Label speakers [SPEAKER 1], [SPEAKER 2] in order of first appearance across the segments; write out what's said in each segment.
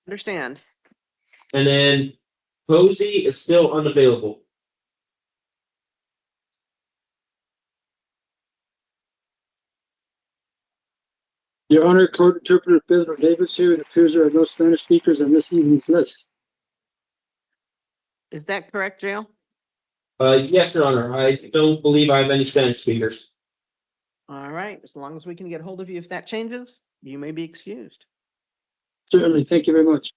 [SPEAKER 1] Understand.
[SPEAKER 2] And then Posey is still unavailable.
[SPEAKER 3] Your Honor, Court Interpreter Pedro Davis here. It appears there are no Spanish speakers on this evening's list.
[SPEAKER 1] Is that correct, Jail?
[SPEAKER 2] Yes, Your Honor. I don't believe I have any Spanish speakers.
[SPEAKER 1] All right, as long as we can get hold of you if that changes, you may be excused.
[SPEAKER 3] Certainly. Thank you very much.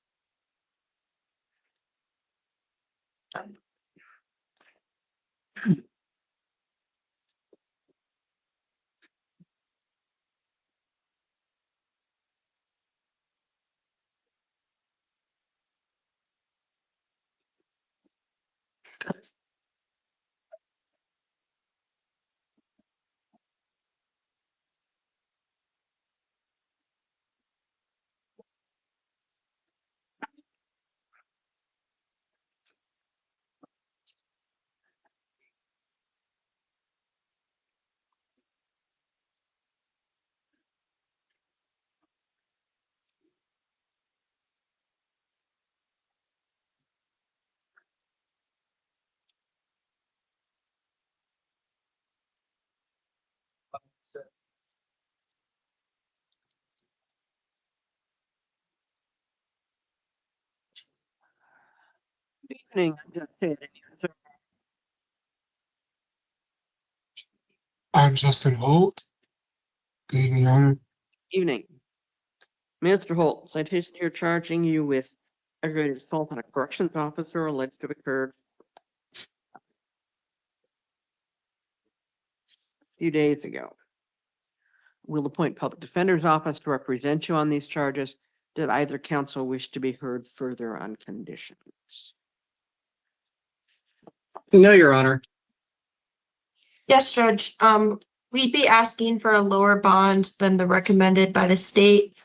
[SPEAKER 1] Good evening.
[SPEAKER 4] I'm Justin Holt. Good evening, Your Honor.
[SPEAKER 1] Evening. Mr. Holt, citation here charging you with aggravated assault on a corrections officer alleged to have occurred a few days ago. We'll appoint public defender's office to represent you on these charges. Did either counsel wish to be heard further on conditions?
[SPEAKER 5] No, Your Honor.
[SPEAKER 6] Yes, Judge. We'd be asking for a lower bond than the recommended by the state.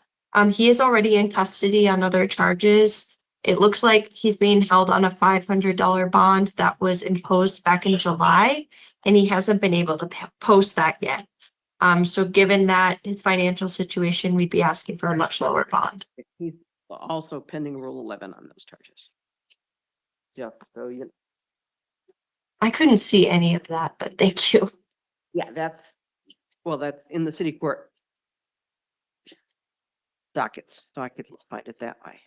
[SPEAKER 6] He is already in custody on other charges. It looks like he's being held on a $500 bond that was imposed back in July, and he hasn't been able to post that yet. So given that his financial situation, we'd be asking for a much lower bond.
[SPEAKER 1] He's also pending Rule 11 on those charges. Yeah, so you,
[SPEAKER 6] I couldn't see any of that, but thank you.
[SPEAKER 1] yeah, that's in the city court dockets, so I could find it that way.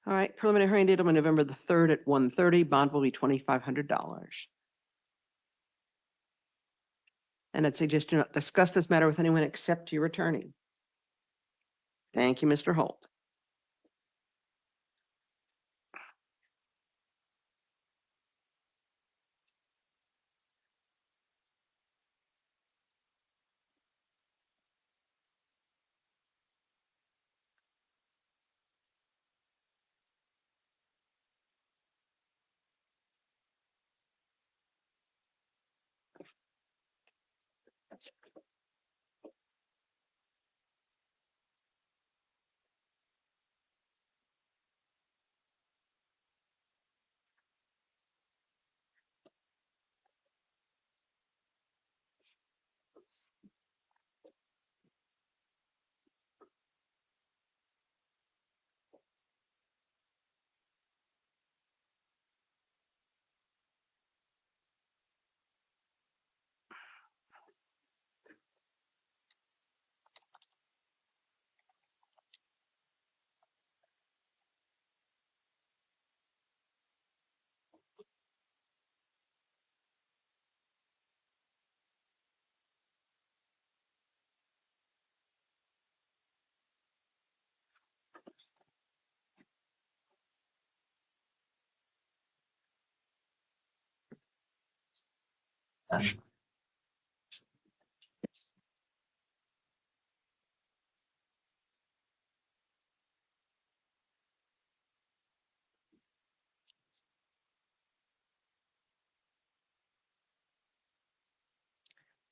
[SPEAKER 1] All right, preliminary hearing date on November the 3rd at 1:30. Bond will be $2,500. And I'd suggest you not discuss this matter with anyone except your attorney. Thank you, Mr. Holt.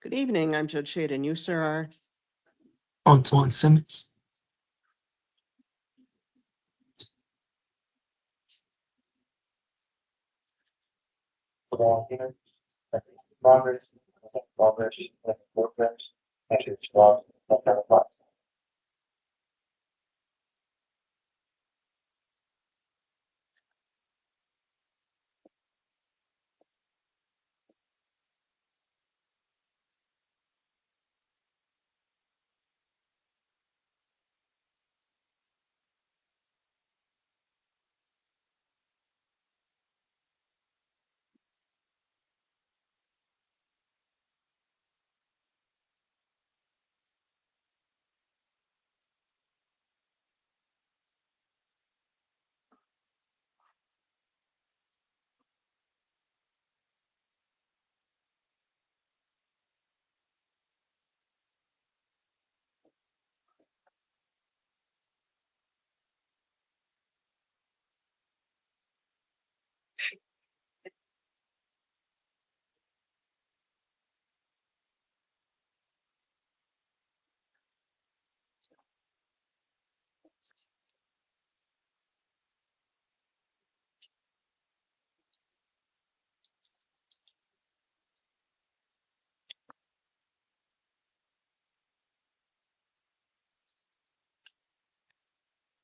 [SPEAKER 1] Good evening, I'm Judge Shade, and you, sir, are?
[SPEAKER 4] Antoine Simmons.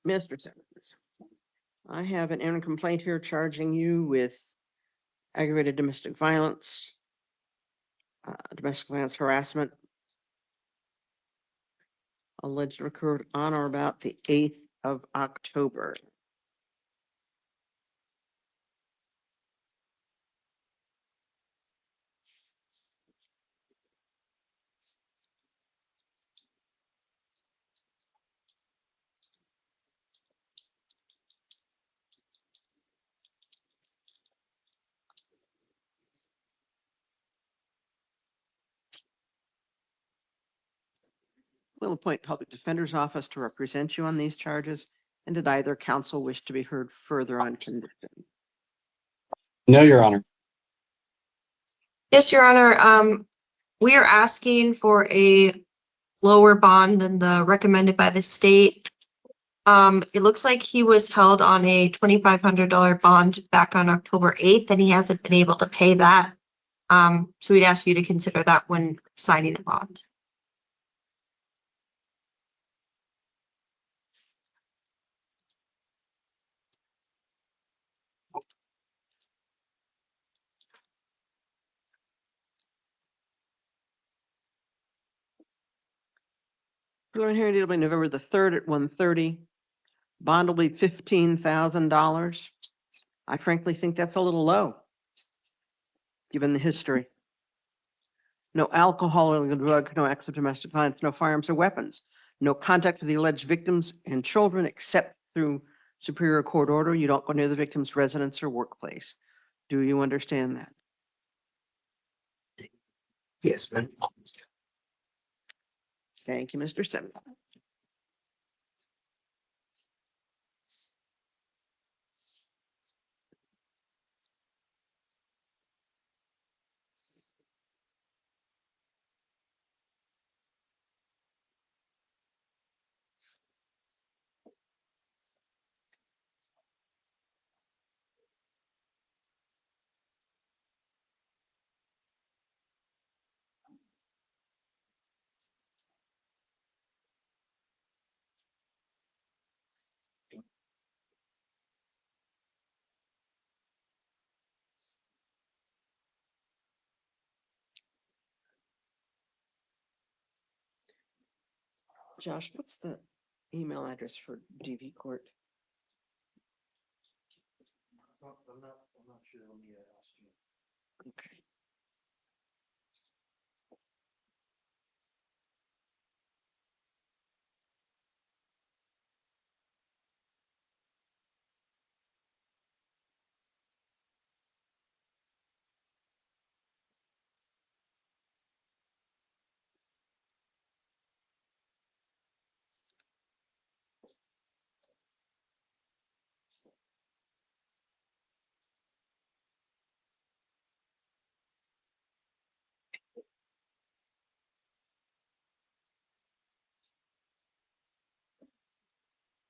[SPEAKER 1] Mr. Simmons, I have an imminent complaint here charging you with aggravated domestic violence, harassment, alleged occurred on or about the 8th of October. Will appoint public defender's office to represent you on these charges, and did either counsel wish to be heard further on condition?
[SPEAKER 5] No, Your Honor.
[SPEAKER 6] Yes, Your Honor. We are asking for a lower bond than the recommended by the state. It looks like he was held on a $2,500 bond back on October 8th, and he hasn't been able to pay that. So we'd ask you to consider that when signing a bond.
[SPEAKER 1] Preliminary hearing date will be November the 3rd at 1:30. Bond will be $15,000. I frankly think that's a little low, given the history. No alcohol or illegal drugs, no acts of domestic violence, no firearms or weapons, no contact with the alleged victims and children except through superior court order. You don't go near the victim's residence or workplace. Do you understand that?
[SPEAKER 5] Yes, ma'am.
[SPEAKER 1] Thank you, Mr. Simmons. Josh, what's the email address for DV court?
[SPEAKER 7] I'm not sure. Let me ask you.
[SPEAKER 1] Okay.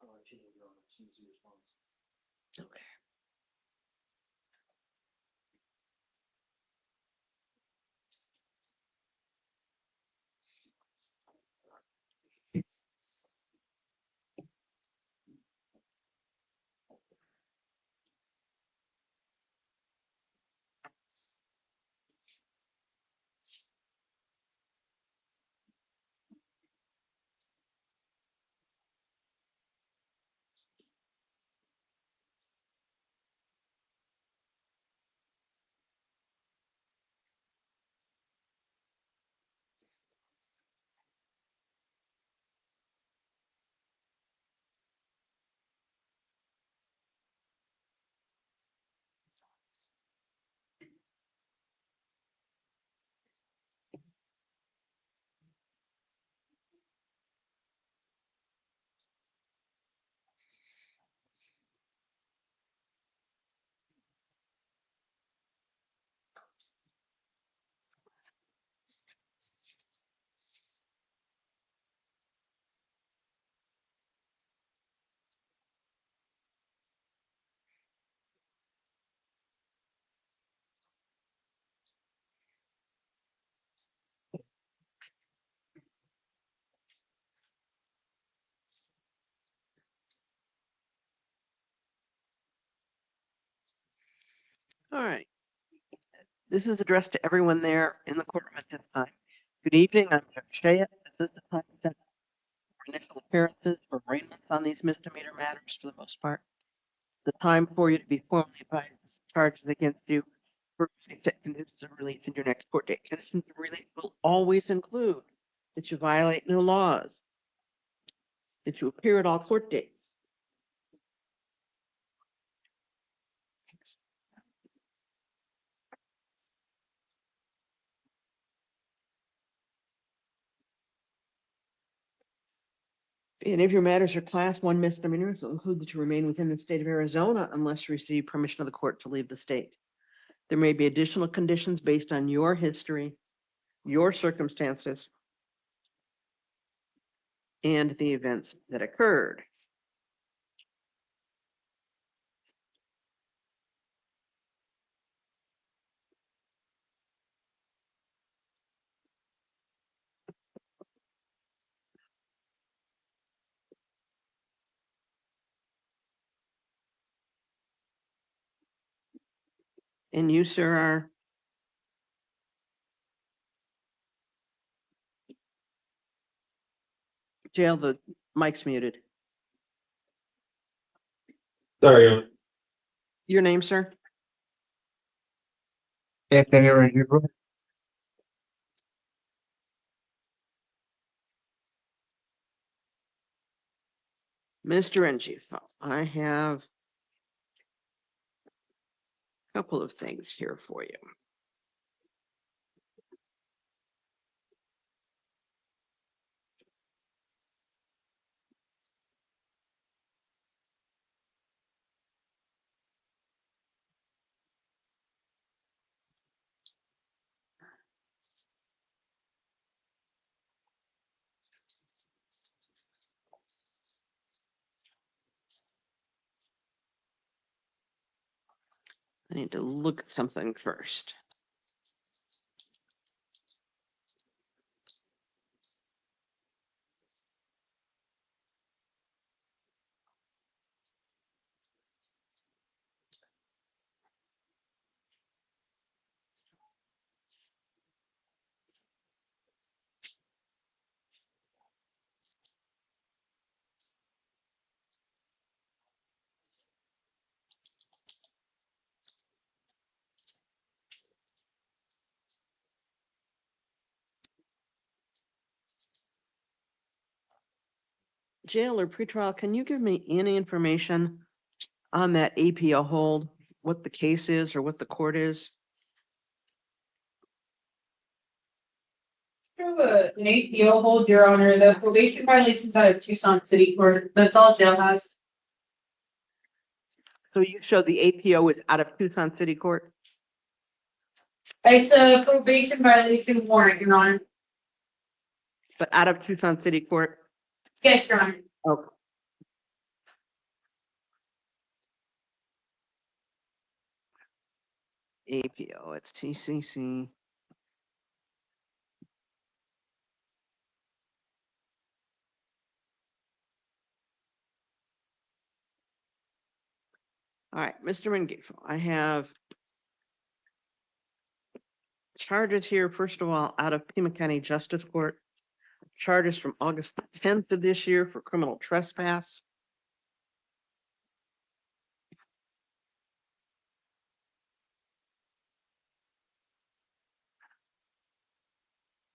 [SPEAKER 7] I'll let you know, Your Honor, as soon as he responds.
[SPEAKER 1] Okay. All right. This is addressed to everyone there in the courtroom at this time. Good evening, I'm Judge Shea. This is the time set for initial appearances or arraignments on these misdemeanor matters for the most part. The time for you to be formally advised of charges against you for set conditions of release in your next court date. Conditions of release will always include that you violate no laws, that you appear at all court dates. If any of your matters are class 1 misdemeanors, it will include that you remain within the state of Arizona unless you receive permission of the court to leave the state. There may be additional conditions based on your history, your circumstances, and the events that occurred. And you, sir, are jail. The mic's muted.
[SPEAKER 2] Sorry, Your Honor.
[SPEAKER 1] Your name, sir?
[SPEAKER 4] Anthony Rengifo.
[SPEAKER 1] Mr. Rengifo, I have a couple of things here for you. I need to look at something first. Jail or pretrial, can you give me any information on that APO hold, what the case is or what the court is?
[SPEAKER 8] An APO hold, Your Honor, the probation violations out of Tucson City Court, that's all jail has.
[SPEAKER 1] So you show the APO is out of Tucson City Court?
[SPEAKER 8] It's a probation violation warrant, Your Honor.
[SPEAKER 1] But out of Tucson City Court?
[SPEAKER 8] Yes, Your Honor.
[SPEAKER 1] Okay. APO, it's TCC. All right, Mr. Rengifo, I have charges here, first of all, out of Pima County Justice Court. Charges from August the 10th of this year for criminal trespass.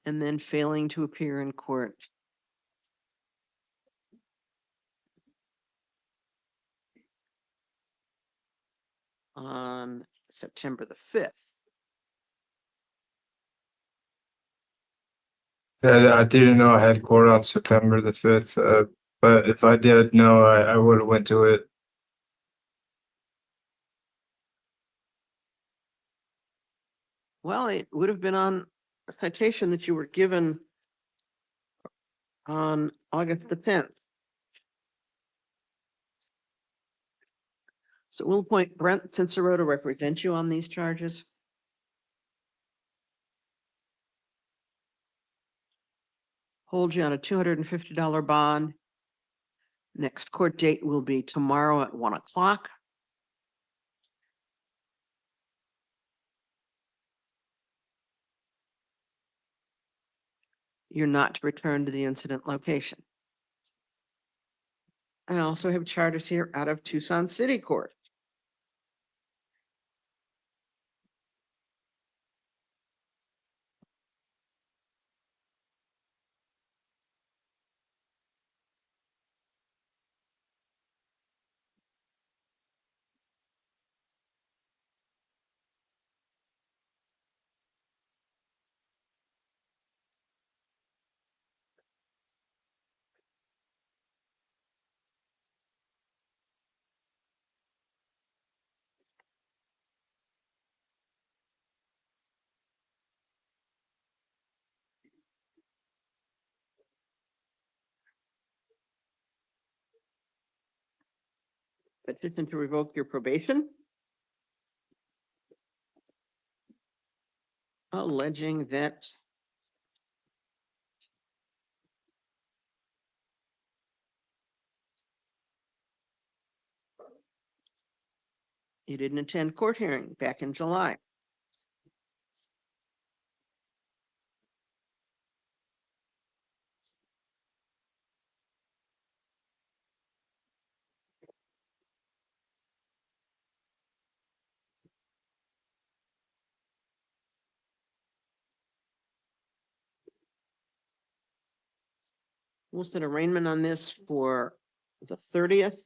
[SPEAKER 1] And then failing to appear in court. On September the 5th.
[SPEAKER 9] I didn't know I had court on September the 5th, but if I did know, I would have went to it.
[SPEAKER 1] Well, it would have been on a citation that you were given on August the 10th. So we'll appoint Brent Cincero to represent you on these charges. Hold you on a $250 bond. Next court date will be tomorrow at 1 o'clock. you're not to return to the incident location. I also have charges here out of Tucson City Court. Petition to revoke your probation. Alleging that you didn't attend court hearing back in July. We'll set arraignment on this for the 30th.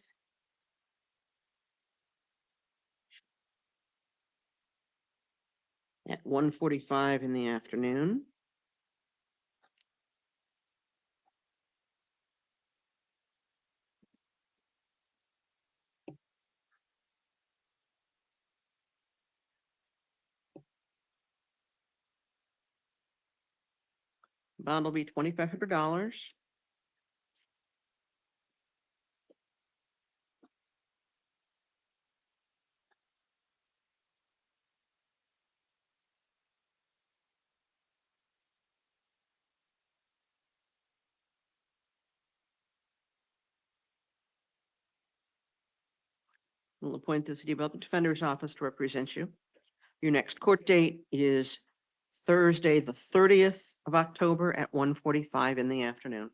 [SPEAKER 1] At 1:45 in the afternoon. Bond will be $2,500. We'll appoint the City Public Defender's Office to represent you. Your next court date is Thursday, the 30th of October at 1:45 in the afternoon.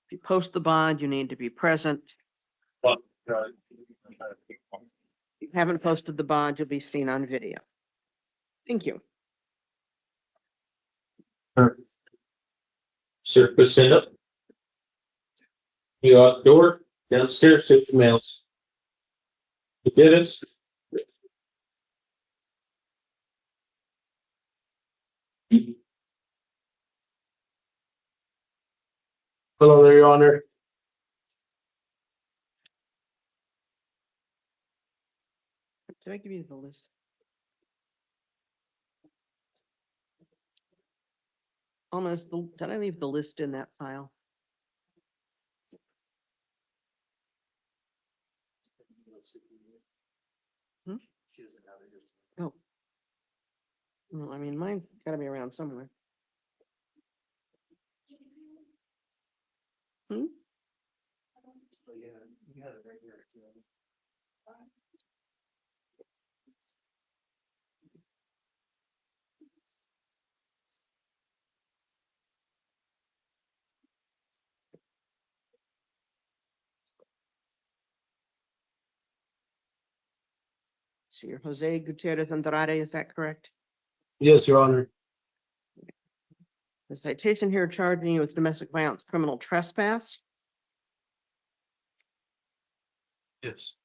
[SPEAKER 1] If you post the bond, you need to be present. If you haven't posted the bond, you'll be seen on video. Thank you.
[SPEAKER 2] Sir, could stand up. You go out the door, downstairs, to the mails. You did this? Hello there, Your Honor.
[SPEAKER 1] Did I give you the list? Almost, did I leave the list in that file? Hmm? Oh. Well, I mean, mine's gotta be around somewhere. Hmm? So you're Jose Gutierrez Andrade, is that correct?
[SPEAKER 5] Yes, Your Honor.
[SPEAKER 1] The citation here charging you with domestic violence criminal trespass.
[SPEAKER 5] Yes.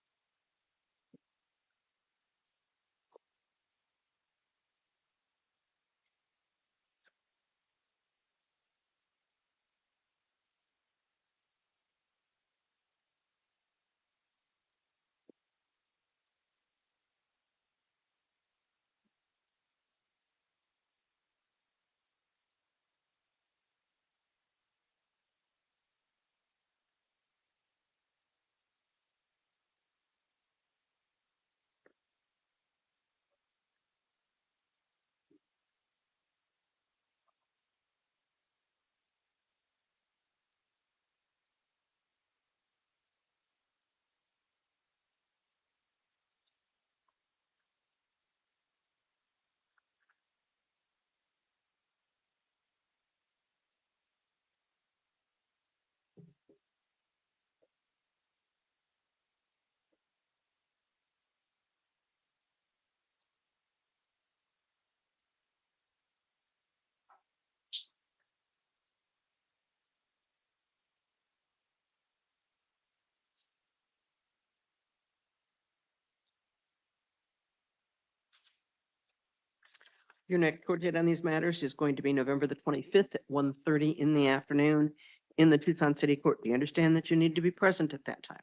[SPEAKER 1] Your next court date on these matters is going to be November the 25th at 1:30 in the afternoon in the Tucson City Court. Do you understand that you need to be present at that time?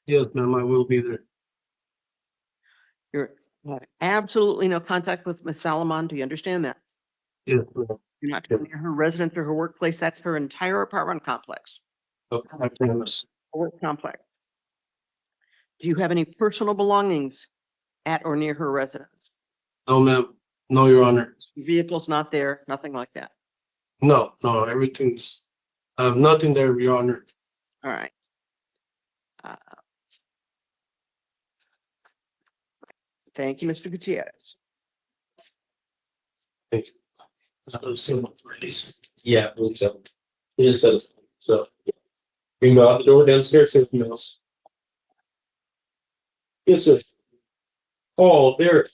[SPEAKER 5] Yes, ma'am, I will be there.
[SPEAKER 1] You're absolutely no contact with Ms. Salomon. Do you understand that?
[SPEAKER 5] Yes, ma'am.
[SPEAKER 1] You're not going near her residence or her workplace. That's her entire apartment complex,
[SPEAKER 5] Okay, I promise.
[SPEAKER 1] work complex. Do you have any personal belongings at or near her residence?
[SPEAKER 5] No, ma'am. No, Your Honor.
[SPEAKER 1] Vehicles not there, nothing like that.
[SPEAKER 5] No, everything's, I have nothing there, Your Honor.
[SPEAKER 1] All right. Thank you, Mr. Gutierrez.
[SPEAKER 5] Thank you. Release.
[SPEAKER 2] Yeah, I believe so. It is so. You can go out the door downstairs to the else. Yes, sir. Oh, there.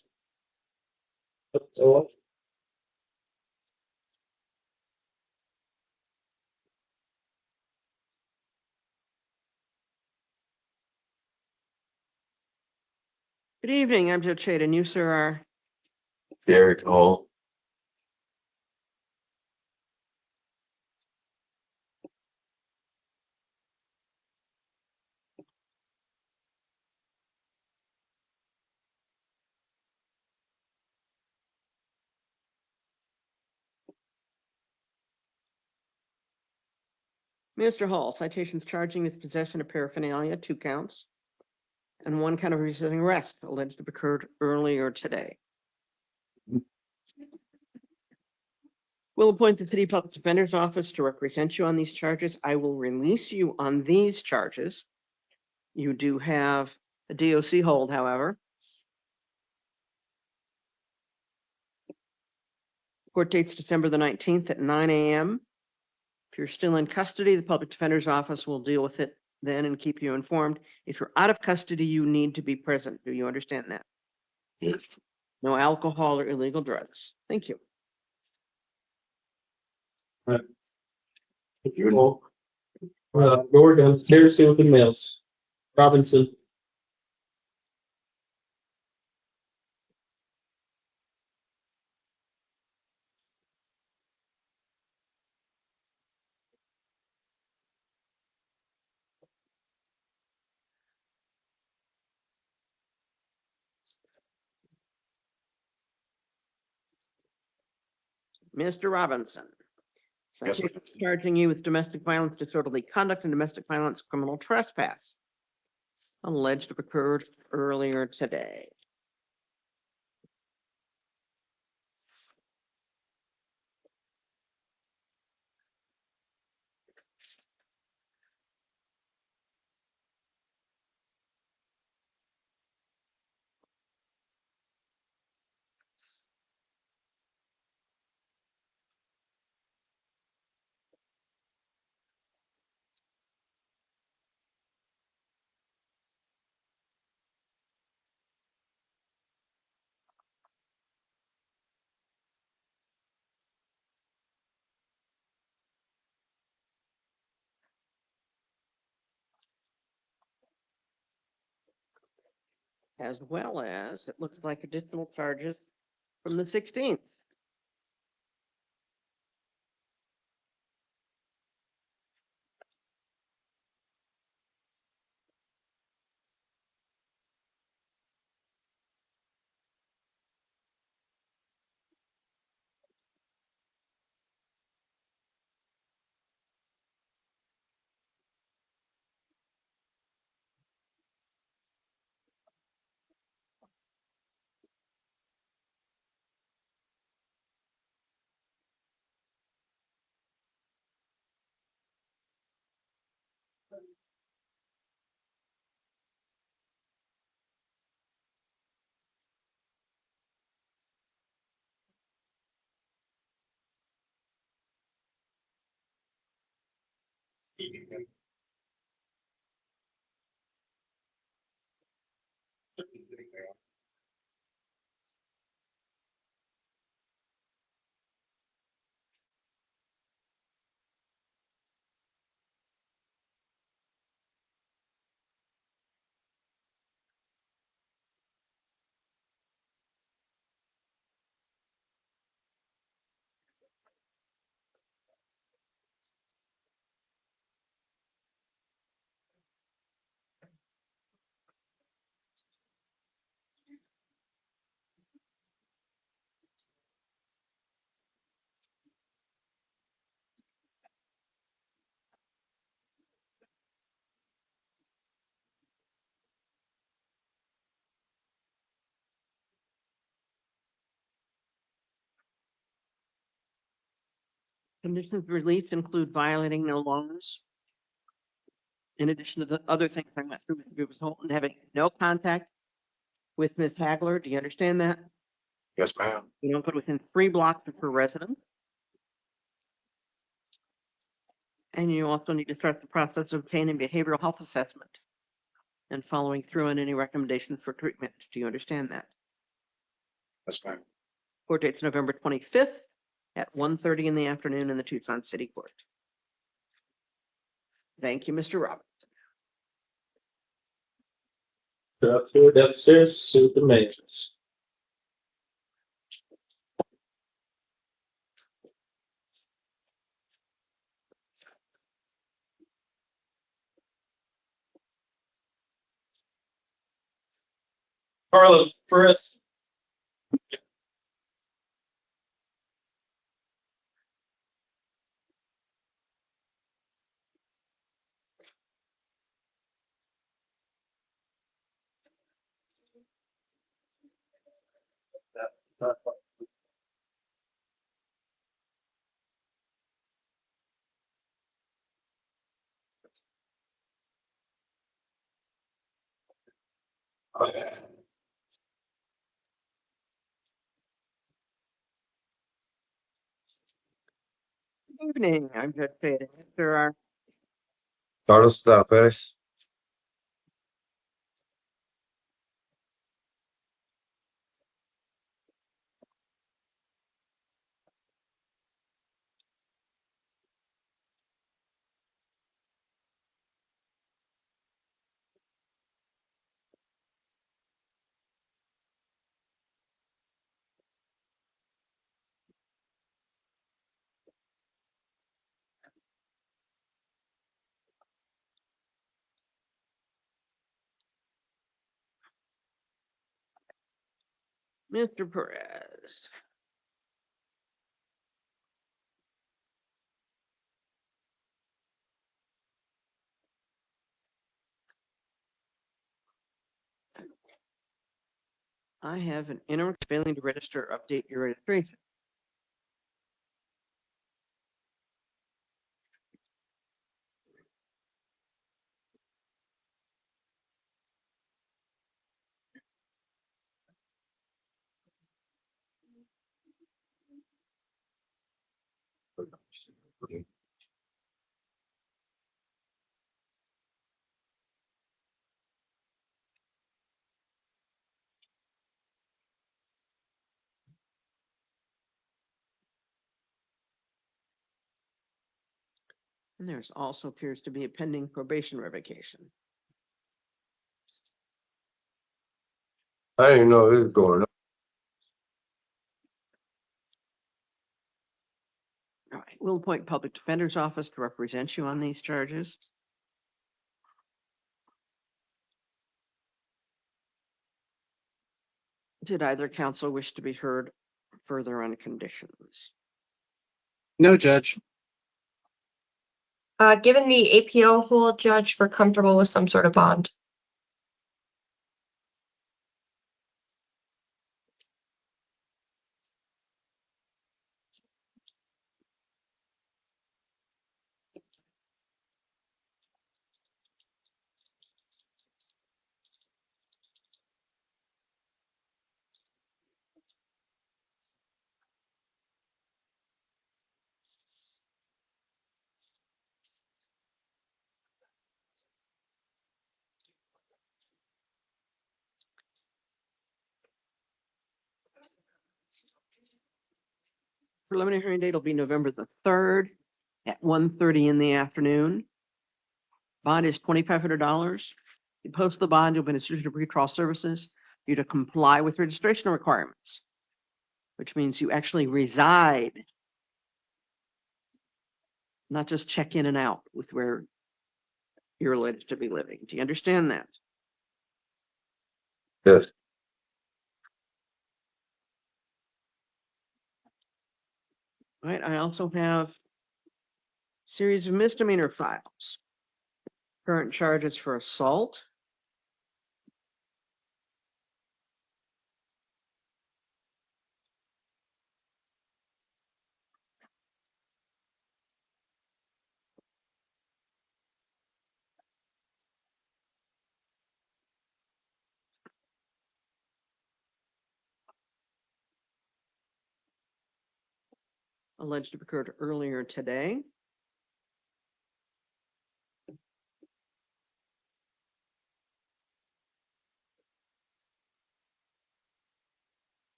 [SPEAKER 2] So,
[SPEAKER 1] Good evening. I'm Judge Shade, and you, sir, are
[SPEAKER 5] Derek Hall.
[SPEAKER 1] Mr. Hall. Citations charging with possession of paraphernalia, 2 counts, and 1 count of resisting arrest alleged to have occurred earlier today. We'll appoint the City Public Defender's Office to represent you on these charges. I will release you on these charges. You do have a DOC hold, however. Court date's December the 19th at 9 a.m. If you're still in custody, the Public Defender's Office will deal with it then and keep you informed. If you're out of custody, you need to be present. Do you understand that?
[SPEAKER 5] Yes.
[SPEAKER 1] No alcohol or illegal drugs. Thank you.
[SPEAKER 2] if you will. Door downstairs to the mails. Robinson.
[SPEAKER 1] Mr. Robinson.
[SPEAKER 5] Yes, sir.
[SPEAKER 1] Citation charging you with domestic violence, disorderly conduct, and domestic violence criminal trespass. Alleged to have occurred earlier today. As well as, it looks like additional charges from the 16th. Conditions of release include violating no loans. In addition to the other things I went through with Ms. Holton, having no contact with Ms. Hagler. Do you understand that?
[SPEAKER 9] Yes, ma'am.
[SPEAKER 1] You don't put within 3 blocks of her residence. And you also need to start the process of obtaining behavioral health assessment and following through on any recommendations for treatment. Do you understand that?
[SPEAKER 9] Yes, ma'am.
[SPEAKER 1] Court date's November 25th at 1:30 in the afternoon in the Tucson City Court. Thank you, Mr. Roberts.
[SPEAKER 2] Up to it upstairs, see what the maintenance. Carlos, Fritz.
[SPEAKER 1] Good evening, I'm Judge Fading. There are
[SPEAKER 9] Carlos Perez.
[SPEAKER 1] Mr. Perez. I have an interim failing to register, update your registration. And there's also appears to be a pending probation revocation.
[SPEAKER 9] I didn't know this was going on.
[SPEAKER 1] All right, we'll appoint public defender's office to represent you on these charges. Did either counsel wish to be heard further on conditions?
[SPEAKER 3] No, Judge.
[SPEAKER 6] Given the APO hold, Judge, we're comfortable with some sort of bond.
[SPEAKER 1] Preliminary hearing date will be November the 3rd at 1:30 in the afternoon. Bond is $2,500. You post the bond, you'll be instituted to pretrial services due to comply with registration requirements, which means you actually reside, not just check in and out with where you're alleged to be living. Do you understand that?
[SPEAKER 9] Yes.
[SPEAKER 1] All right, I also have series of misdemeanor files. Current charges for assault. alleged to have occurred earlier today.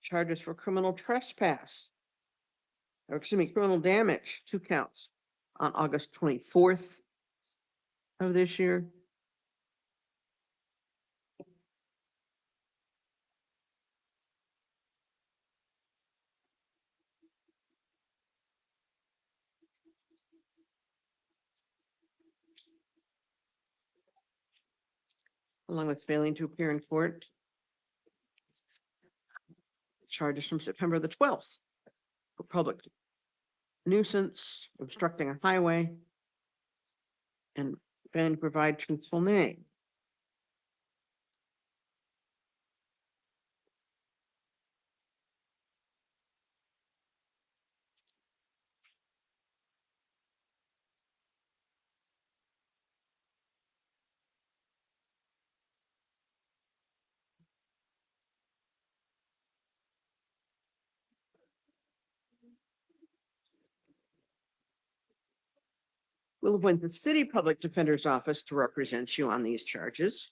[SPEAKER 1] Charges for criminal trespass, or excuse me, criminal damage, 2 counts on August 24th of this year. Along with failing to appear in court. Charges from September the 12th for public nuisance, obstructing a highway, and failing to provide truthful name. We'll appoint the city public defender's office to represent you on these charges.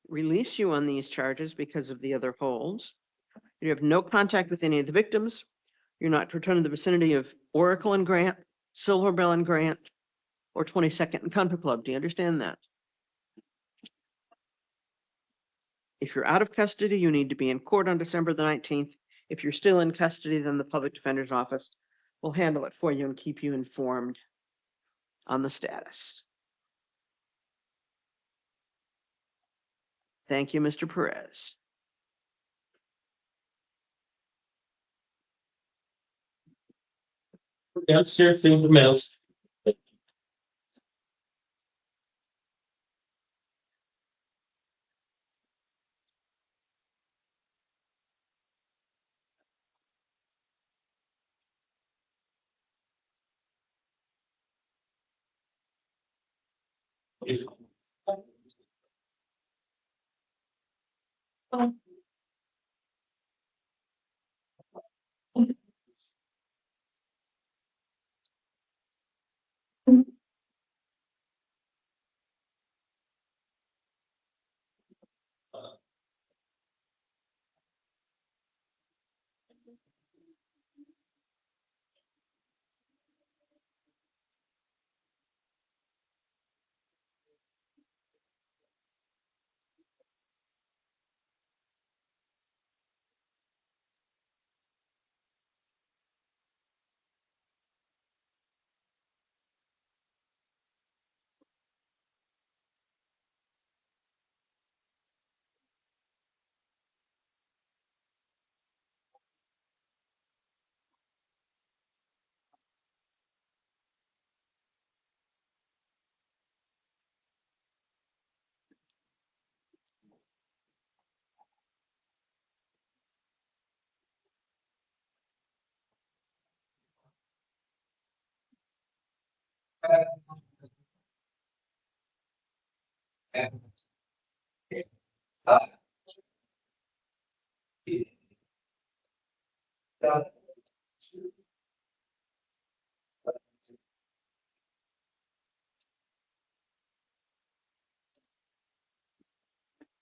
[SPEAKER 1] Release you on these charges because of the other holds. You have no contact with any of the victims. You're not to return to the vicinity of Oracle and Grant, Silver Bell and Grant, or 22nd and Country Club. Do you understand that? If you're out of custody, you need to be in court on December the 19th. If you're still in custody, then the public defender's office will handle it for you and keep you informed on the status. Thank you, Mr. Perez.
[SPEAKER 2] Downstairs, through the mails.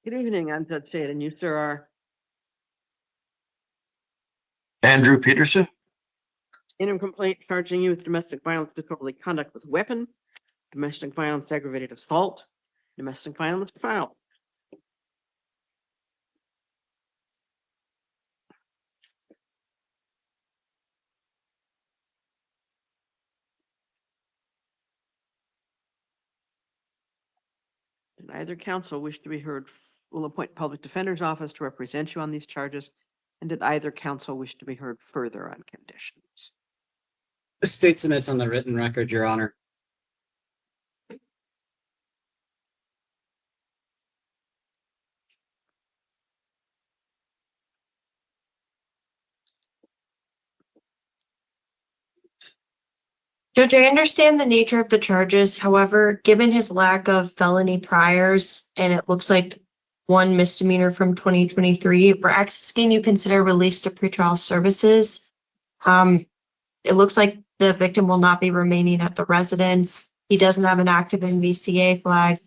[SPEAKER 1] Good evening, I'm Judge Shade, and you, sir, are
[SPEAKER 10] Andrew Peterson,
[SPEAKER 1] interim complaint charging you with domestic violence, disorderly conduct with weapon, domestic violence, aggravated assault, domestic violence filed. Did either counsel wish to be heard? Will appoint public defender's office to represent you on these charges. And did either counsel wish to be heard further on conditions?
[SPEAKER 11] The state submits on the written record, Your Honor.
[SPEAKER 6] Judge, I understand the nature of the charges. However, given his lack of felony priors, and it looks like one misdemeanor from 2023, we're asking you consider release to pretrial services. It looks like the victim will not be remaining at the residence. He doesn't have an active NVCA flag,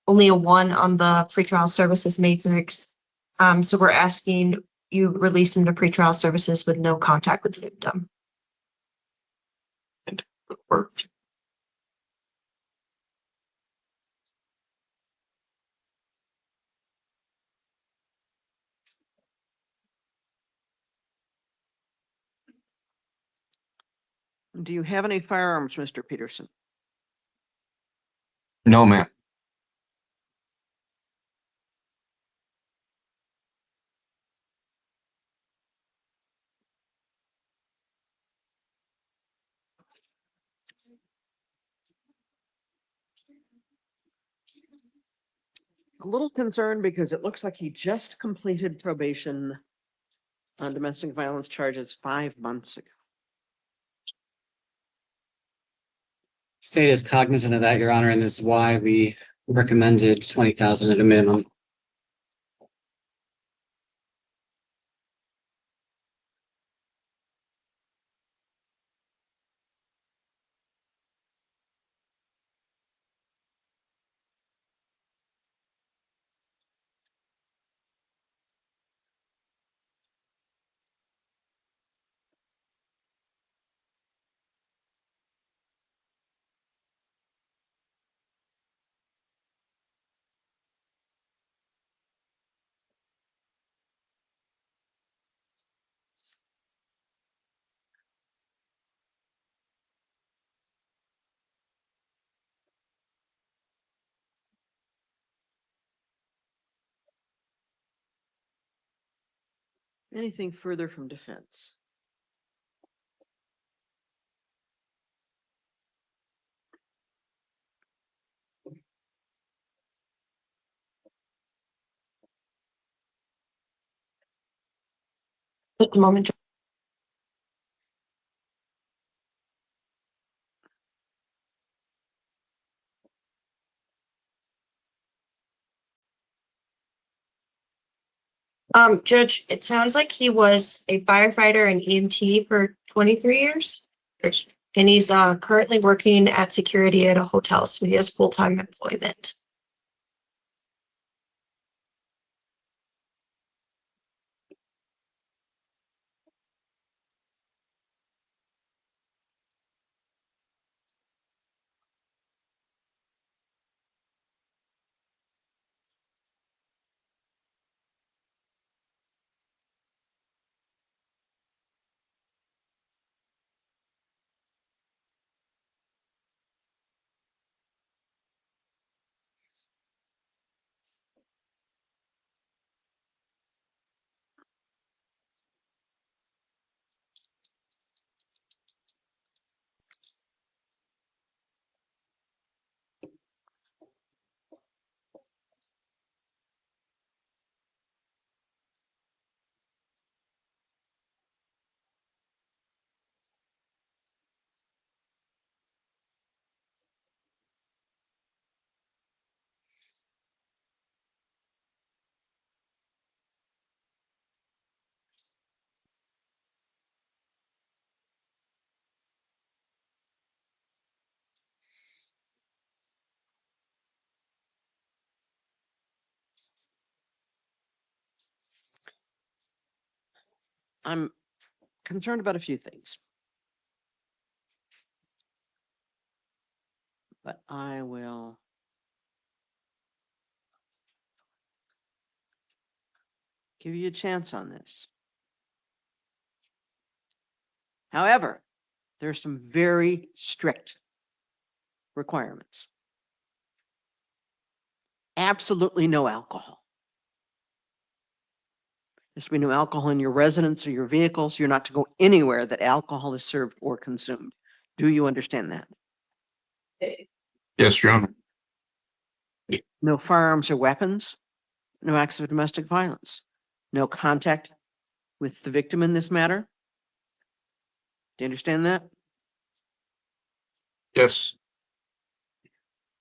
[SPEAKER 6] only a 1 on the pretrial services matrix. So we're asking you release him to pretrial services with no contact with the victim.
[SPEAKER 1] Do you have any firearms, Mr. Peterson?
[SPEAKER 10] No, ma'am.
[SPEAKER 1] A little concerned because it looks like he just completed probation on domestic violence charges 5 months ago.
[SPEAKER 11] State is cognizant of that, Your Honor, and this is why we recommended 20,000 at a minimum.
[SPEAKER 1] Anything further from defense?
[SPEAKER 6] At the moment. Judge, it sounds like he was a firefighter and EMT for 23 years. And he's currently working at security at a hotel, so he has full-time employment.
[SPEAKER 1] I'm concerned about a few things. But I will give you a chance on this. However, there are some very strict requirements. Absolutely no alcohol. There's to be no alcohol in your residence or your vehicle, so you're not to go anywhere that alcohol is served or consumed. Do you understand that?
[SPEAKER 10] Yes, Your Honor.
[SPEAKER 1] No firearms or weapons, no acts of domestic violence, no contact with the victim in this matter. Do you understand that?
[SPEAKER 10] Yes.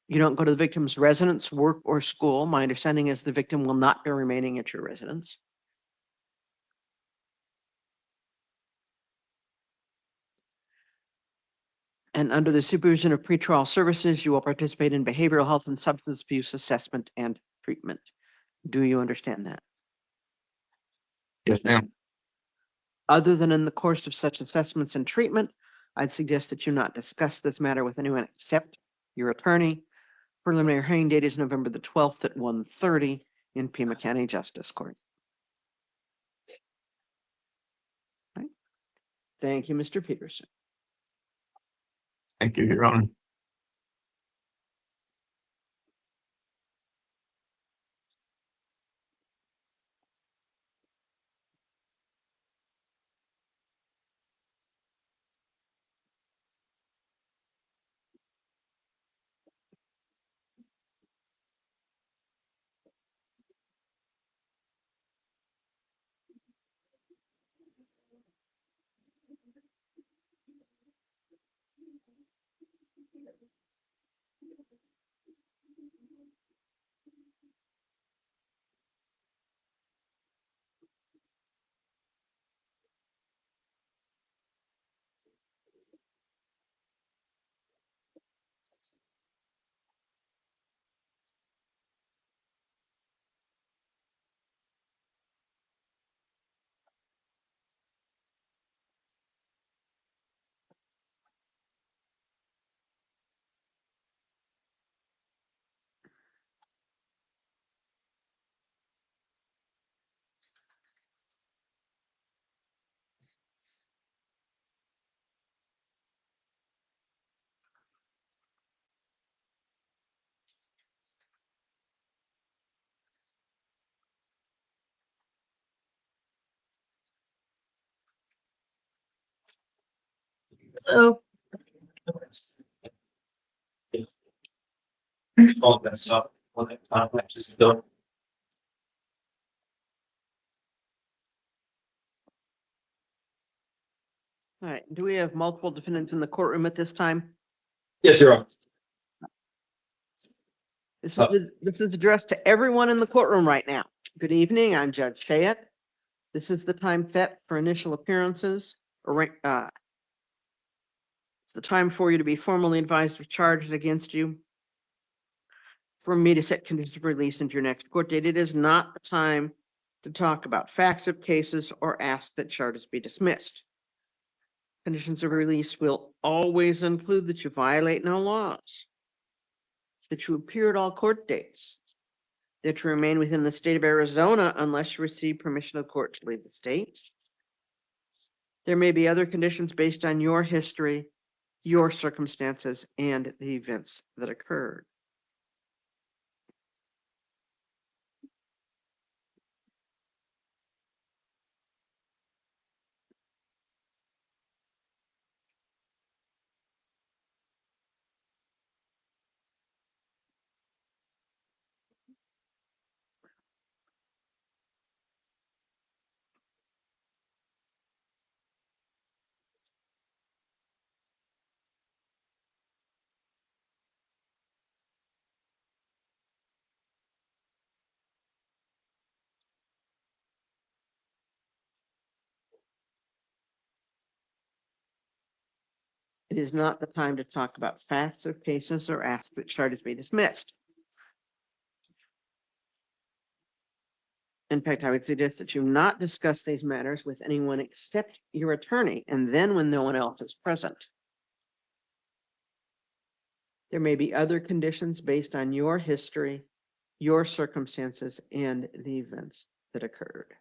[SPEAKER 1] You don't go to the victim's residence, work, or school. My understanding is the victim will not be remaining at your residence. And under the supervision of pretrial services, you will participate in behavioral health and substance abuse assessment and treatment. Do you understand that?
[SPEAKER 10] Yes, ma'am.
[SPEAKER 1] Other than in the course of such assessments and treatment, I'd suggest that you not discuss this matter with anyone except your attorney. Preliminary hearing date is November the 12th at 1:30 in Pima County Justice Court. Right. Thank you, Mr. Peterson.
[SPEAKER 10] Thank you, Your Honor.
[SPEAKER 6] Oh,
[SPEAKER 2] All that stuff, when it complexes done.
[SPEAKER 1] All right. Do we have multiple defendants in the courtroom at this time?
[SPEAKER 2] Yes, Your Honor.
[SPEAKER 1] This is addressed to everyone in the courtroom right now. Good evening. I'm Judge Chayette. This is the time set for initial appearances. It's the time for you to be formally advised of charges against you. For me to set conditions of release into your next court date. It is not the time to talk about facts of cases or ask that charges be dismissed. Conditions of release will always include that you violate no laws, that you appear at all court dates, that you remain within the state of Arizona unless you receive permission of the court to leave the state. There may be other conditions based on your history, your circumstances, and the events that occurred. It is not the time to talk about facts of cases or ask that charges be dismissed. In fact, I would suggest that you not discuss these matters with anyone except your attorney, and then when no one else is present. There may be other conditions based on your history, your circumstances, and the events that occurred.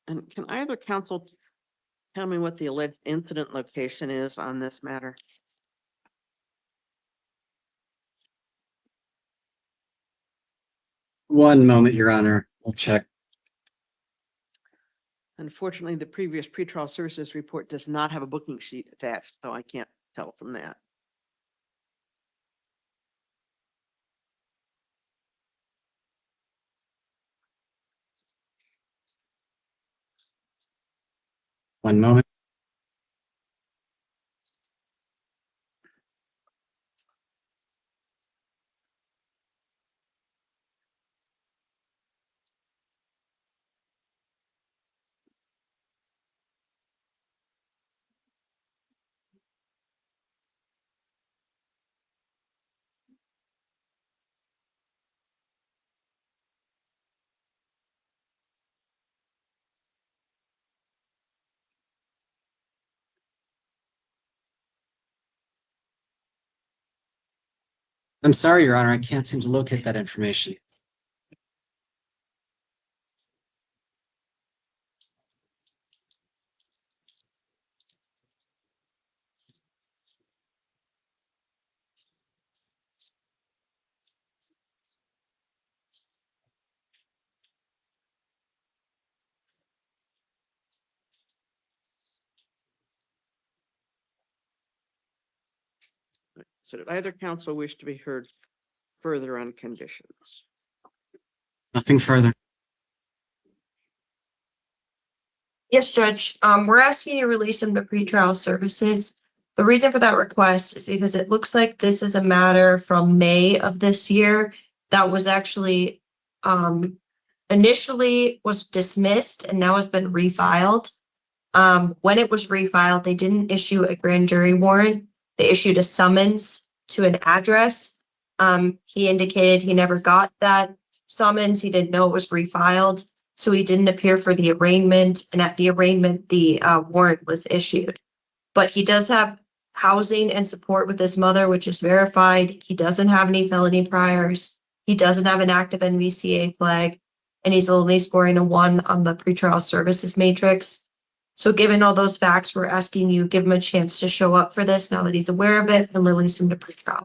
[SPEAKER 1] And can either counsel tell me what the alleged incident location is on this matter?
[SPEAKER 11] One moment, Your Honor. I'll check.
[SPEAKER 1] Unfortunately, the previous pretrial services report does not have a booking sheet attached, so I can't tell from that.
[SPEAKER 11] One moment. I'm sorry, Your Honor. I can't seem to locate that information.
[SPEAKER 1] So did either counsel wish to be heard further on conditions?
[SPEAKER 11] Nothing further.
[SPEAKER 6] Yes, Judge. We're asking you to release him to pretrial services. The reason for that request is because it looks like this is a matter from May of this year that was actually initially was dismissed and now has been refiled. When it was refiled, they didn't issue a grand jury warrant. They issued a summons to an address. He indicated he never got that summons. He didn't know it was refiled, so he didn't appear for the arraignment. And at the arraignment, the warrant was issued. But he does have housing and support with his mother, which is verified. He doesn't have any felony priors. He doesn't have an active NVCA flag, and he's only scoring a 1 on the pretrial services matrix. So given all those facts, we're asking you give him a chance to show up for this now that he's aware of it and release him to pretrial.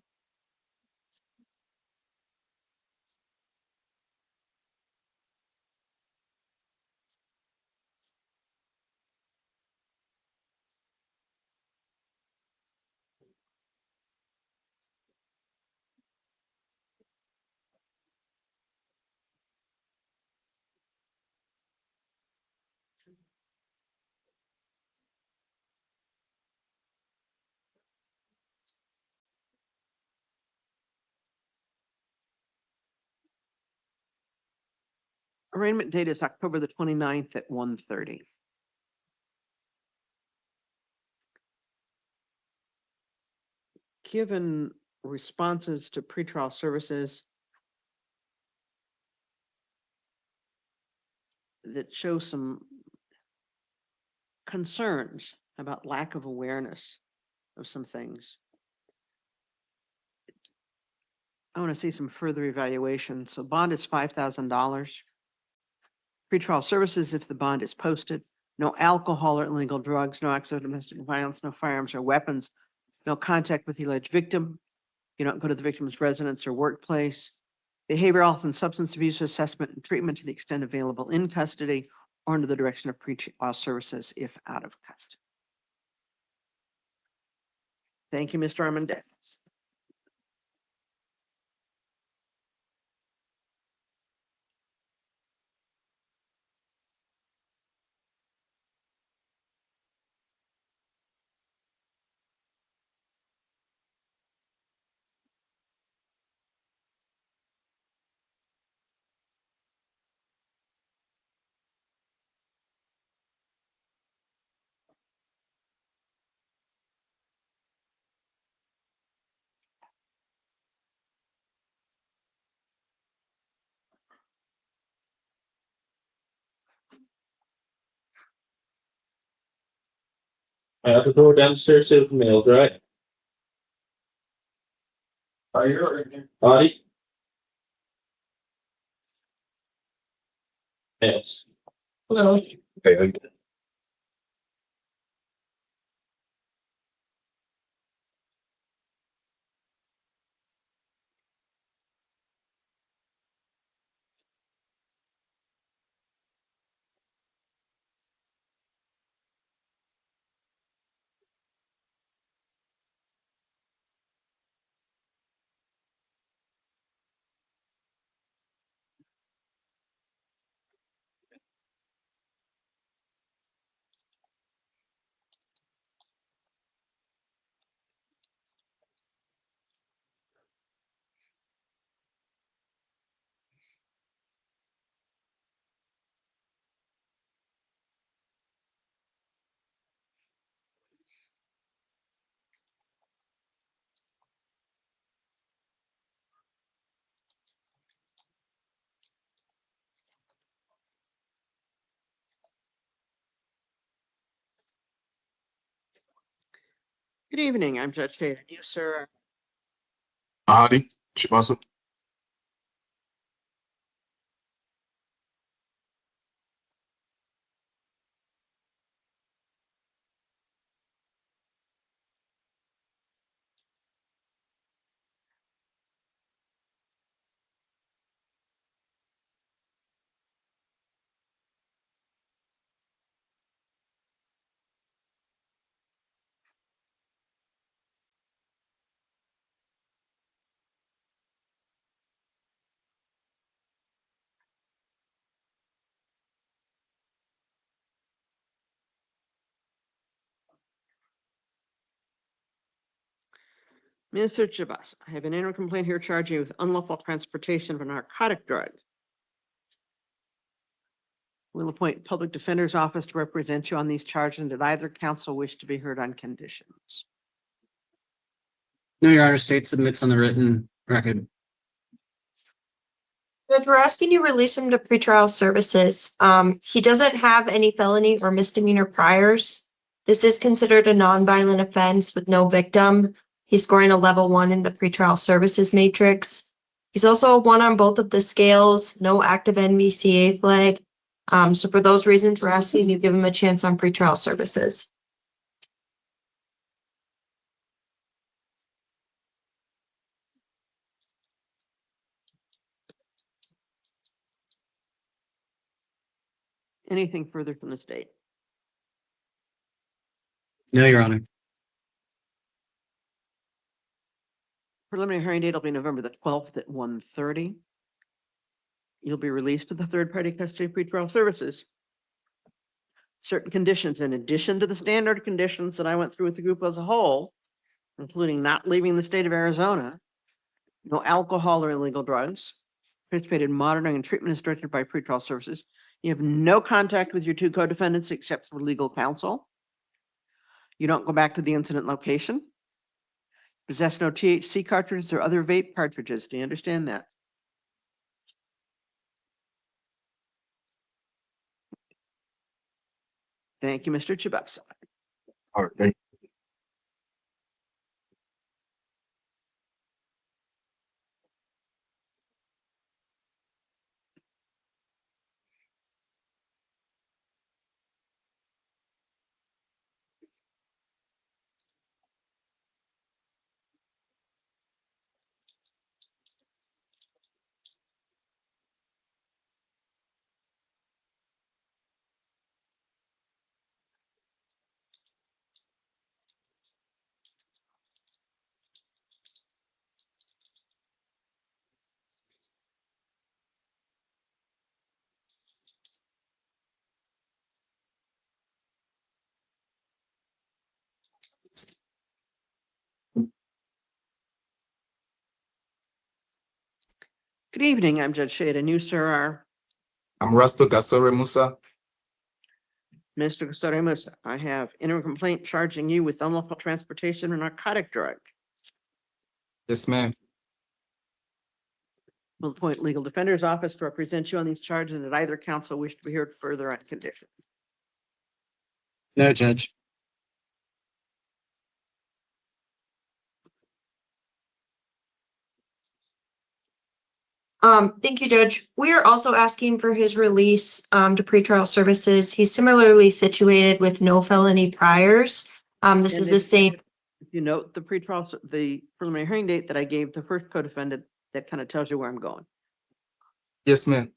[SPEAKER 1] Arraignment date is October the 29th at 1:30. Given responses to pretrial services that show some concerns about lack of awareness of some things, I want to see some further evaluation. So bond is $5,000. Pretrial services, if the bond is posted, no alcohol or illegal drugs, no acts of domestic violence, no firearms or weapons, no contact with the alleged victim. You don't go to the victim's residence or workplace. Behavioral health and substance abuse assessment and treatment to the extent available in custody or under the direction of pretrial services if out of custody. Thank you, Mr. Armendariz.
[SPEAKER 2] I have to go downstairs to the mails, right? Are you already? Audie? Mails. Hello.
[SPEAKER 9] Okay.
[SPEAKER 1] Good evening, I'm Judge Hayden. You, sir,
[SPEAKER 10] Ahadi, Shibasa.
[SPEAKER 1] Mr. Chabas, I have an interim complaint here charging you with unlawful transportation of a narcotic drug. We'll appoint public defender's office to represent you on these charges, and did either counsel wish to be heard on conditions?
[SPEAKER 11] No, Your Honor, state submits on the written record.
[SPEAKER 6] Judge, we're asking you release him to pretrial services. He doesn't have any felony or misdemeanor priors. This is considered a nonviolent offense with no victim. He's scoring a level 1 in the pretrial services matrix. He's also a 1 on both of the scales, no active NVCA flag. So for those reasons, we're asking you give him a chance on pretrial services.
[SPEAKER 1] Anything further from the state?
[SPEAKER 11] No, Your Honor.
[SPEAKER 1] Preliminary hearing date will be November the 12th at 1:30. You'll be released to the third-party custody pretrial services. Certain conditions, in addition to the standard conditions that I went through with the group as a whole, including not leaving the state of Arizona, no alcohol or illegal drugs, participate in monitoring and treatment as directed by pretrial services. You have no contact with your 2 co-defendants except for legal counsel. You don't go back to the incident location. Possess no THC cartridges or other vape cartridges. Do you understand that? Thank you, Mr. Chabasa.
[SPEAKER 10] All right, thank
[SPEAKER 1] Good evening, I'm Judge Shade, and you, sir, are
[SPEAKER 10] I'm Rasto Gasore Musa.
[SPEAKER 1] Mr. Custodio. I have interim complaint charging you with unlawful transportation of a narcotic drug.
[SPEAKER 9] Yes, ma'am.
[SPEAKER 1] Will appoint legal defender's office to represent you on these charges, and did either counsel wish to be heard further on conditions?
[SPEAKER 11] No, Judge.
[SPEAKER 6] Thank you, Judge. We are also asking for his release to pretrial services. He's similarly situated with no felony priors. This
[SPEAKER 1] And
[SPEAKER 6] is the same.
[SPEAKER 1] If you note the the preliminary hearing date that I gave the first co-defendant, that kind of tells you where I'm going.
[SPEAKER 10] Yes, ma'am.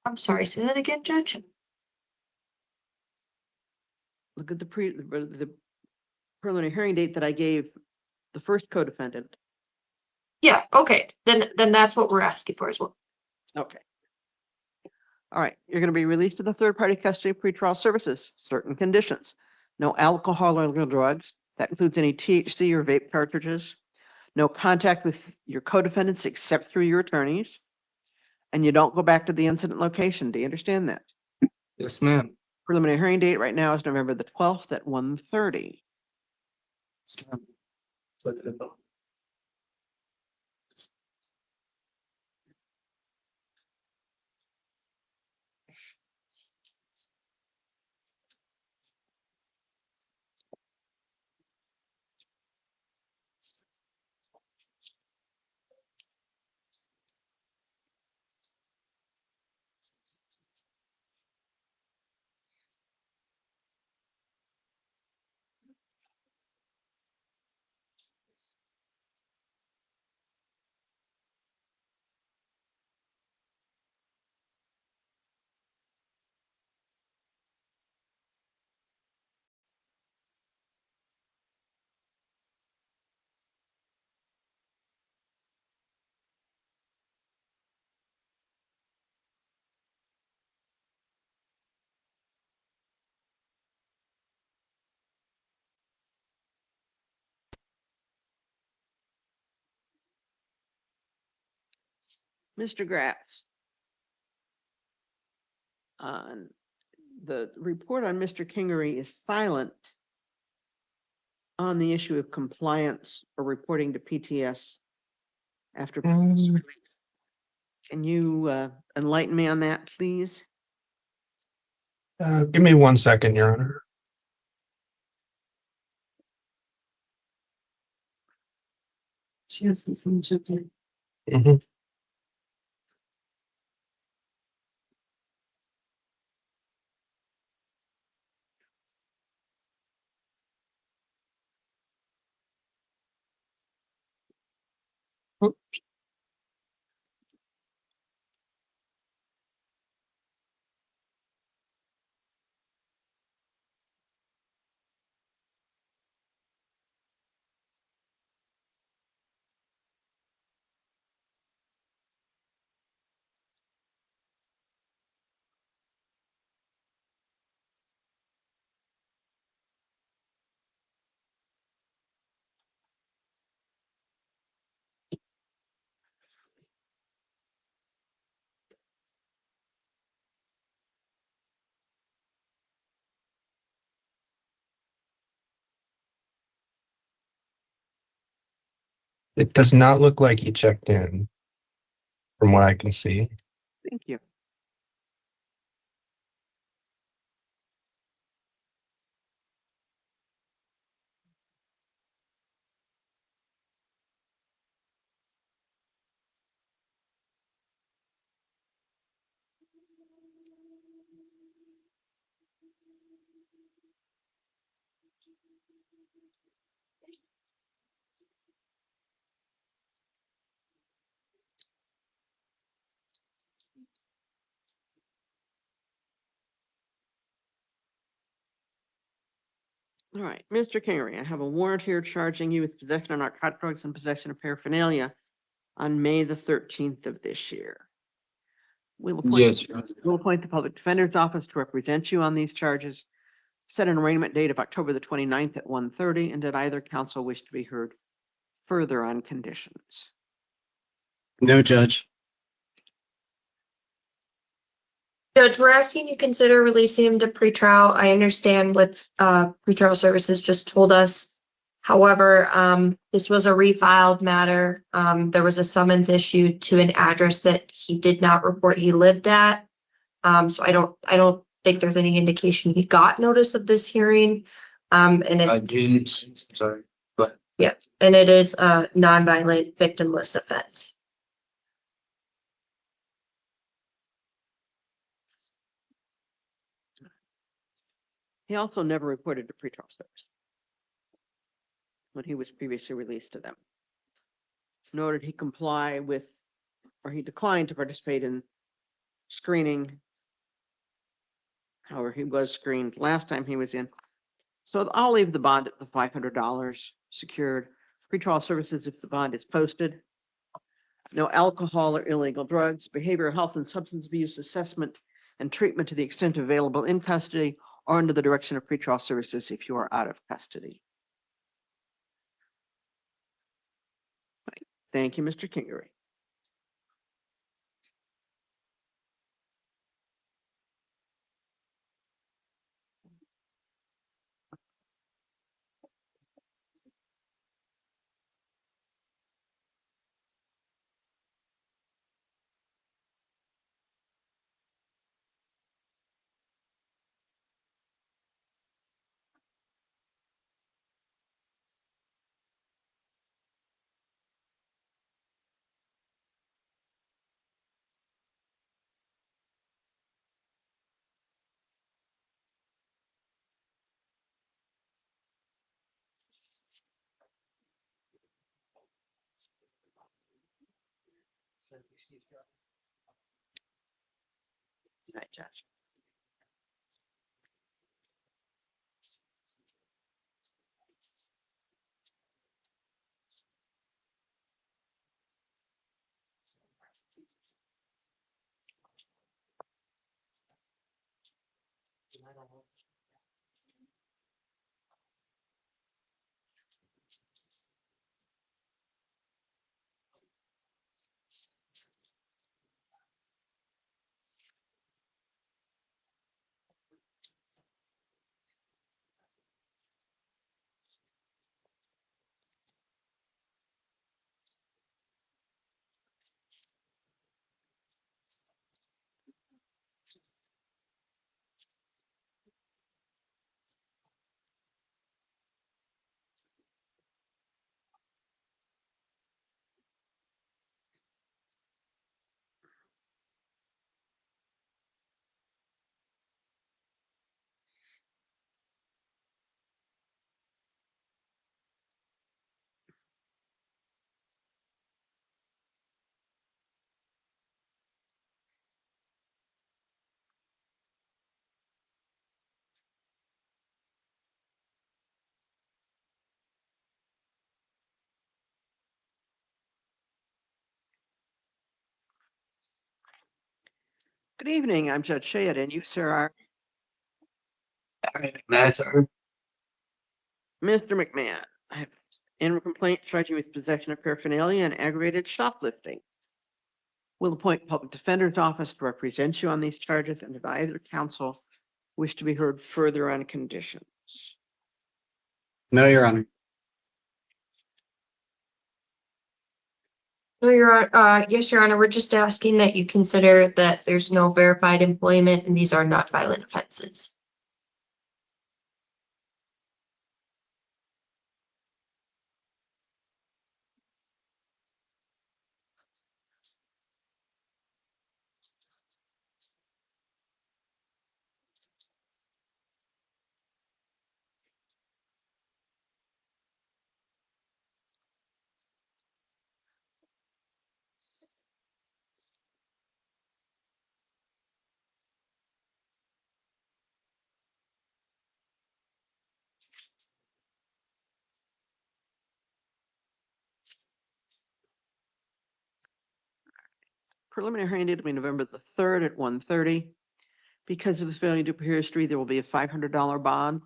[SPEAKER 6] I'm sorry, say that again, Judge?
[SPEAKER 1] Look at the preliminary hearing date that I gave the first co-defendant.
[SPEAKER 6] Yeah, okay, then that's what we're asking for as well.
[SPEAKER 1] Okay. All right, you're going to be released to the third-party custody of pretrial services, certain conditions. No alcohol or illegal drugs. That includes any THC or vape cartridges. No contact with your co-defendants except through your attorneys. And you don't go back to the incident location. Do you understand that?
[SPEAKER 10] Yes, ma'am.
[SPEAKER 1] Preliminary hearing date right now is November the 12th at 1:30.
[SPEAKER 10] Yes, ma'am.
[SPEAKER 1] Mr. Gratz. The report on Mr. Kingery is silent on the issue of compliance or reporting to PTS after police release. Can you enlighten me on that, please?
[SPEAKER 4] Give me 1 second, Your Honor.
[SPEAKER 6] She has some
[SPEAKER 4] Mhm. It does not look like he checked in, from what I can see.
[SPEAKER 1] Thank you. All right, Mr. Kingery, I have a warrant here charging you with possession of narcotic drugs and possession of paraphernalia on May the 13th of this year. We'll
[SPEAKER 10] Yes.
[SPEAKER 1] appoint the public defender's office to represent you on these charges. Set an arraignment date of October the 29th at 1:30, and did either counsel wish to be heard further on conditions?
[SPEAKER 11] No, Judge.
[SPEAKER 6] Judge, we're asking you consider releasing him to pretrial. I understand what pretrial services just told us. However, this was a refiled matter. There was a summons issued to an address that he did not report he lived at. So I don't think there's any indication he got notice of this hearing. And
[SPEAKER 10] I didn't. Sorry.
[SPEAKER 6] and it is a nonviolent victimless offense.
[SPEAKER 1] He also never reported to pretrial service when he was previously released to them. Nor did he comply with, or he declined to participate in screening. However, he was screened last time he was in. So I'll leave the bond at the $500 secured. Pretrial services if the bond is posted. No alcohol or illegal drugs, behavioral health and substance abuse assessment and treatment to the extent available in custody or under the direction of pretrial services if you are out of custody. Thank you, Mr. Kingery. Night, Judge. Good evening. I'm Judge Shayad, and you, sir, are Mr. McMahon. I have in complaint charging you with possession of paraphernalia and aggravated shoplifting. Will appoint public defender's office to represent you on these charges, and if either counsel wish to be heard further on conditions.
[SPEAKER 11] No, Your Honor.
[SPEAKER 6] No, yes, Your Honor, we're just asking that you consider that there's no verified employment and these are not violent offenses.
[SPEAKER 1] Preliminary hearing date will be November the 3rd at 1:30. Because of the failure to appear history, there will be a $500 bond.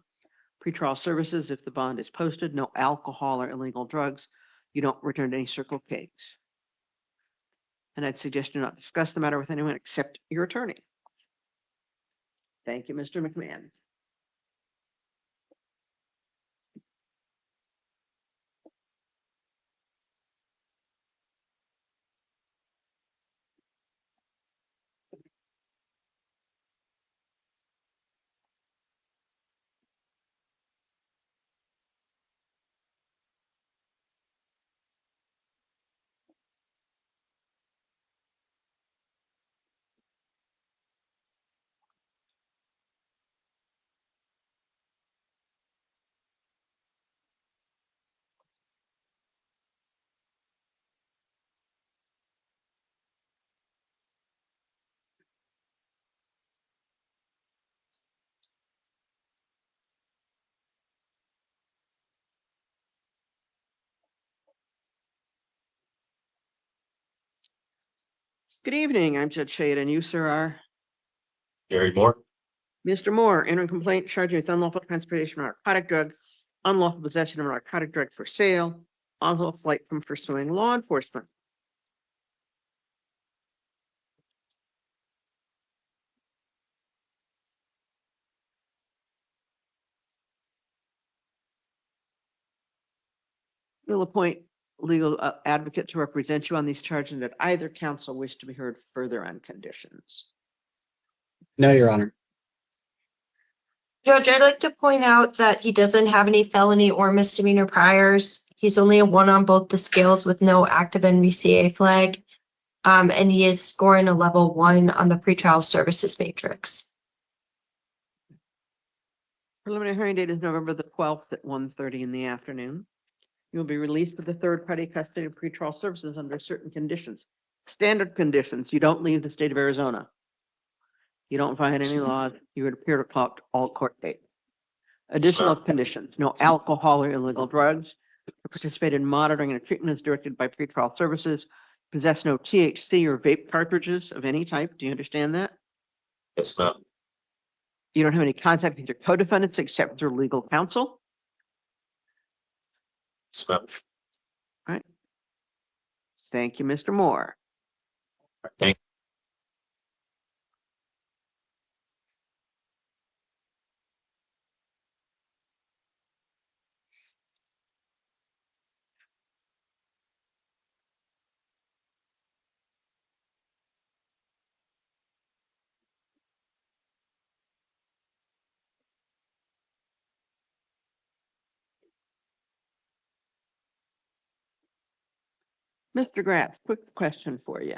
[SPEAKER 1] Pretrial services, if the bond is posted, no alcohol or illegal drugs. You don't return any Circle Ks. And I'd suggest you not discuss the matter with anyone except your attorney. Thank you, Mr. McMahon. Good evening. I'm Judge Shade, and you, sir, are
[SPEAKER 2] Gary Moore.
[SPEAKER 1] Mr. Moore, entering complaint charging with unlawful transportation of narcotic drug, unlawful possession of narcotic drug for sale, unlawful flight from pursuing law enforcement. We'll appoint legal advocate to represent you on these charges that either counsel wish to be heard further on conditions.
[SPEAKER 11] No, Your Honor.
[SPEAKER 6] Judge, I'd like to point out that he doesn't have any felony or misdemeanor priors. He's only a 1 on both the scales with no active NVCA flag. And he is scoring a level 1 on the pretrial services matrix.
[SPEAKER 1] Preliminary hearing date is November the 12th at 1:30 in the afternoon. You will be released with the third-party custody of pretrial services under certain conditions. Standard conditions, you don't leave the state of Arizona. You don't violate any laws. You would appear to clock all court dates. Additional conditions, no alcohol or illegal drugs, participate in monitoring and treatment as directed by pretrial services, possess no THC or vape cartridges of any type. Do you understand that?
[SPEAKER 2] Yes, ma'am.
[SPEAKER 1] You don't have any contact with your co-defendants except through legal counsel.
[SPEAKER 2] Yes, ma'am.
[SPEAKER 1] Thank you, Mr. Moore.
[SPEAKER 2] Thank
[SPEAKER 1] Mr. Gratz, quick question for you.